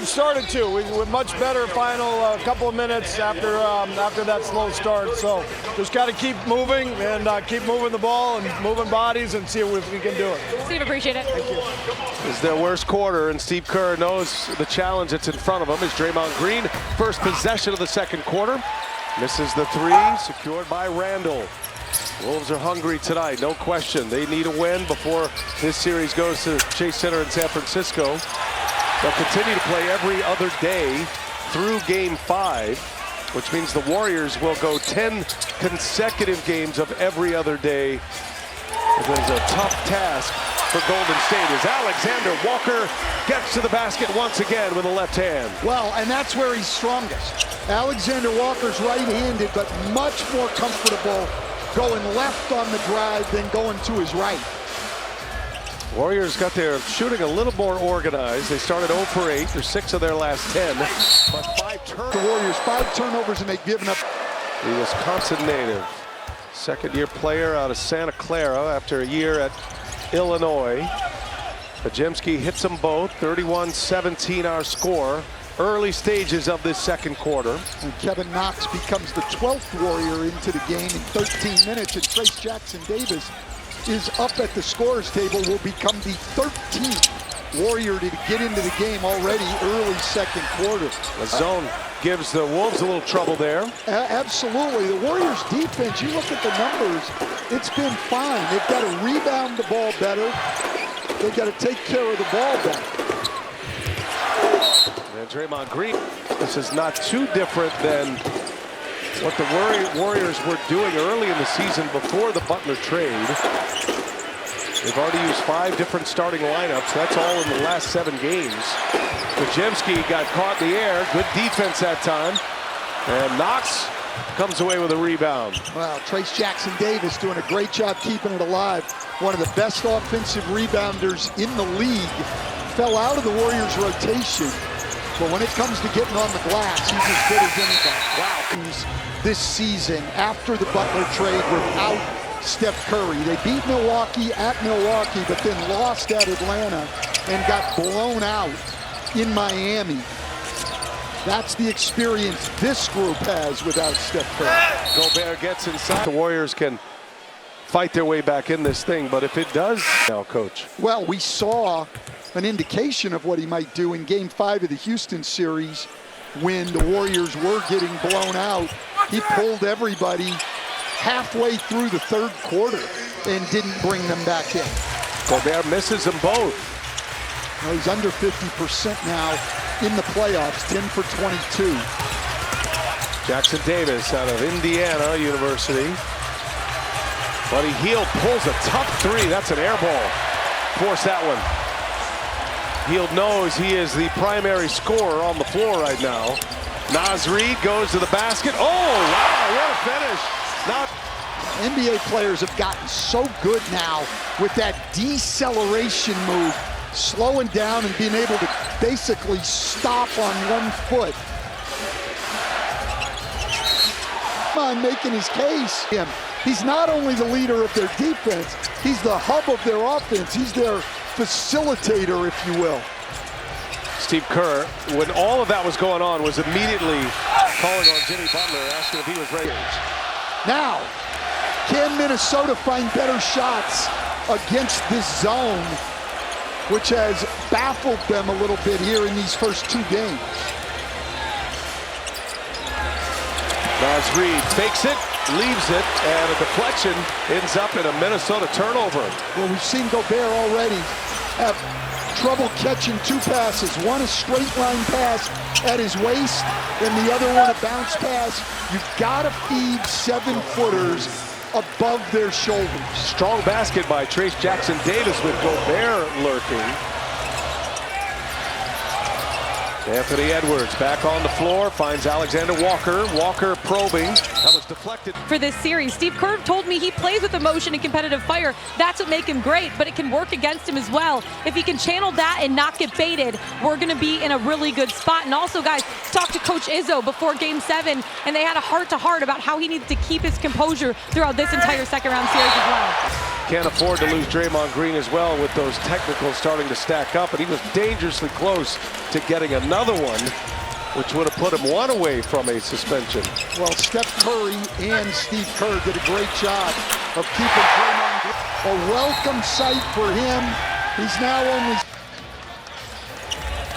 started to. We were much better final couple of minutes after that slow start. So just got to keep moving and keep moving the ball and moving bodies and see if we can do it. Steve, appreciate it. Thank you. This is their worst quarter, and Steve Kerr knows the challenge that's in front of him. Is Draymond Green, first possession of the second quarter. Misses the three, secured by Randall. Wolves are hungry tonight, no question. They need a win before this series goes to Chase Center in San Francisco. They'll continue to play every other day through Game 5, which means the Warriors will go 10 consecutive games of every other day. It is a tough task for Golden State as Alexander Walker gets to the basket once again with a left hand. Well, and that's where he's strongest. Alexander Walker's right-handed, but much more comfortable going left on the drive than going to his right. Warriors got their shooting a little more organized. They started 0 for 8. They're 6 of their last 10. But 5 turnovers. The Warriors 5 turnovers and they've given up. The Wisconsin native, second-year player out of Santa Clara after a year at Illinois. Podziemski hits them both. 31-17 our score. Early stages of this second quarter. And Kevin Knox becomes the 12th Warrior into the game in 13 minutes. And Trace Jackson-Davis is up at the scorer's table, will become the 13th Warrior to get into the game already early second quarter. The zone gives the Wolves a little trouble there. Absolutely. The Warriors defense, you look at the numbers, it's been fine. They've got to rebound the ball better. They've got to take care of the ball better. And Draymond Green, this is not too different than what the Warriors were doing early in the season before the Butler trade. They've already used 5 different starting lineups. That's all in the last 7 games. Podziemski got caught in the air. Good defense that time. And Knox comes away with a rebound. Wow, Trace Jackson-Davis doing a great job keeping it alive. One of the best offensive rebounders in the league. Fell out of the Warriors' rotation. But when it comes to getting on the glass, he's as good as anybody. Wow. This season, after the Butler trade without Steph Curry. They beat Milwaukee at Milwaukee, but then lost at Atlanta and got blown out in Miami. That's the experience this group has without Steph Curry. Gobert gets inside. The Warriors can fight their way back in this thing, but if it does now, Coach. Well, we saw an indication of what he might do in Game 5 of the Houston series when the Warriors were getting blown out. He pulled everybody halfway through the third quarter and didn't bring them back in. Gobert misses them both. Well, he's under 50% now in the playoffs, 10 for 22. Jackson Davis out of Indiana University. Buddy Hield pulls a tough 3. That's an air ball. Force that one. Hield knows he is the primary scorer on the floor right now. Naz Reid goes to the basket. Oh, wow, what a finish. Now, NBA players have gotten so good now with that deceleration move, slowing down and being able to basically stop on one foot. On making his case. He's not only the leader of their defense, he's the hub of their offense. He's their facilitator, if you will. Steve Kerr, when all of that was going on, was immediately calling on Jimmy Butler, asking if he was ready. Now, can Minnesota find better shots against this zone, which has baffled them a little bit here in these first 2 games? Naz Reid fakes it, leaves it, and a deflection ends up in a Minnesota turnover. Well, we've seen Gobert already have trouble catching 2 passes. One a straight line pass at his waist, and the other one a bounce pass. You've got to feed 7-footers above their shoulders. Strong basket by Trace Jackson-Davis with Gobert lurking. Anthony Edwards back on the floor, finds Alexander Walker. Walker probing. That was deflected. For this series, Steve Kerr told me he plays with emotion and competitive fire. That's what makes him great, but it can work against him as well. If he can channel that and not get baited, we're going to be in a really good spot. And also, guys, talked to Coach Izzo before Game 7, and they had a heart-to-heart about how he needs to keep his composure throughout this entire second-round series as well. Can't afford to lose Draymond Green as well with those technicals starting to stack up. And he was dangerously close to getting another one, which would have put him one away from a suspension. Well, Steph Curry and Steve Kerr did a great job of keeping Draymond Green. A welcome sight for him. He's now only...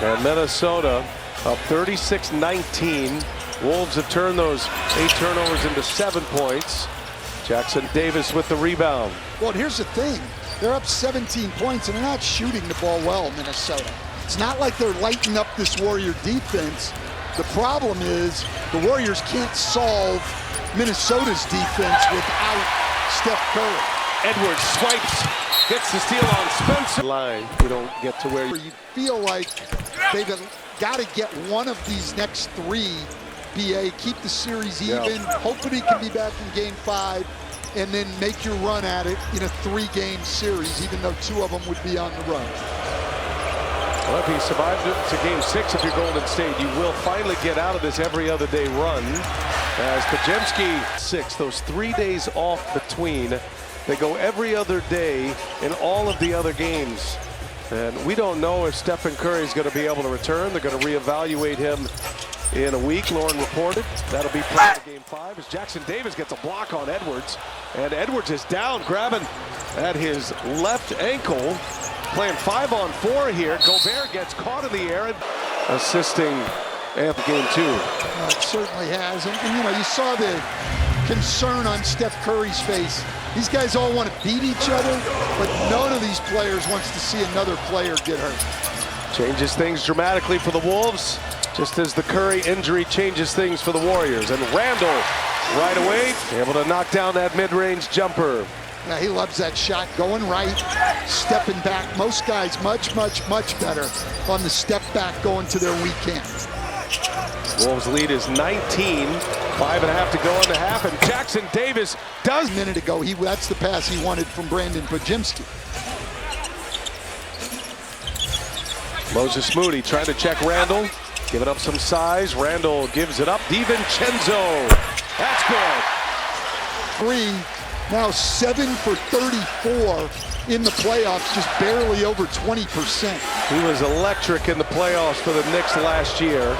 And Minnesota up 36-19. Wolves have turned those 8 turnovers into 7 points. Jackson Davis with the rebound. Well, here's the thing. They're up 17 points, and they're not shooting the ball well, Minnesota. It's not like they're lighting up this Warrior defense. The problem is the Warriors can't solve Minnesota's defense without Steph Curry. Edwards swipes, gets the steal on Spencer. Line, you don't get to where you feel like they've got to get one of these next 3, BA, keep the series even, hopefully he can be back in game 5, and then make your run at it in a 3-game series, even though 2 of them would be on the road. Well, if he survived it to game 6 if you're Golden State, you will finally get out of this every other day run. As Pajemski 6, those 3 days off between, they go every other day in all of the other games. And we don't know if Stephen Curry is going to be able to return. They're going to reevaluate him in a week, Lauren reported. That'll be prior to game 5 as Jackson Davis gets a block on Edwards. And Edwards is down, grabbing at his left ankle. Playing 5-on-4 here. Gobert gets caught in the air and assisting game 2. It certainly has. And you know, you saw the concern on Steph Curry's face. These guys all want to beat each other, but none of these players wants to see another player get hurt. Changes things dramatically for the Wolves, just as the Curry injury changes things for the Warriors. And Randall right away able to knock down that mid-range jumper. Yeah, he loves that shot, going right, stepping back. Most guys much better on the step back going to their weak hands. Wolves lead is 19, 5.5 to go in the half, and Jackson Davis does. A minute ago, that's the pass he wanted from Brandon Pajemski. Moses Moody trying to check Randall, giving up some size. Randall gives it up. DiVincenzo, that's good. 3, now 7 for 34 in the playoffs, just barely over 20%. He was electric in the playoffs for the Knicks last year.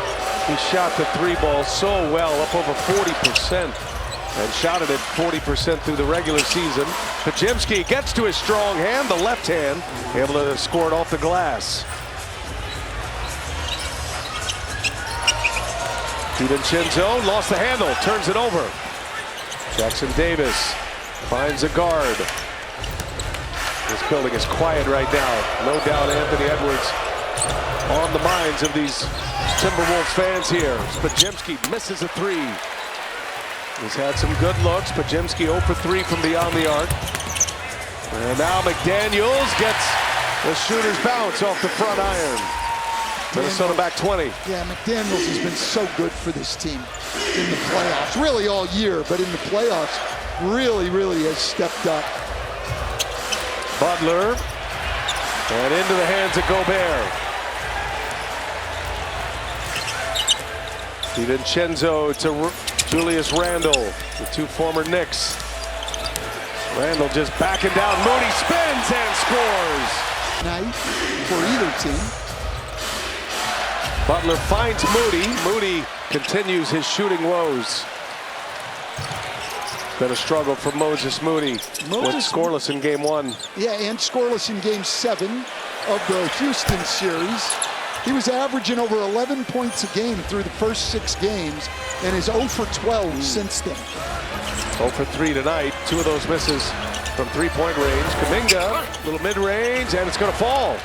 He shot the 3 ball so well, up over 40%, and shot it at 40% through the regular season. Pajemski gets to his strong hand, the left hand, able to score it off the glass. DiVincenzo lost the handle, turns it over. Jackson Davis finds a guard. This building is quiet right now. No doubt Anthony Edwards on the minds of these Timberwolves fans here. Pajemski misses a 3. He's had some good looks. Pajemski 0 for 3 from beyond the arc. And now McDaniels gets the shooter's bounce off the front iron. Minnesota back 20. Yeah, McDaniels has been so good for this team in the playoffs. Really all year, but in the playoffs, really has stepped up. Butler. And into the hands of Gobert. DiVincenzo to Julius Randle, the 2 former Knicks. Randle just backing down. Moody spins and scores. Night for either team. Butler finds Moody. Moody continues his shooting woes. Been a struggle for Moses Moody. Went scoreless in game 1. Yeah, and scoreless in game 7 of the Houston series. He was averaging over 11 points a game through the first 6 games and is 0 for 12 since then. 0 for 3 tonight. 2 of those misses from 3-point range. Kuminga, little mid-range, and it's going to fall.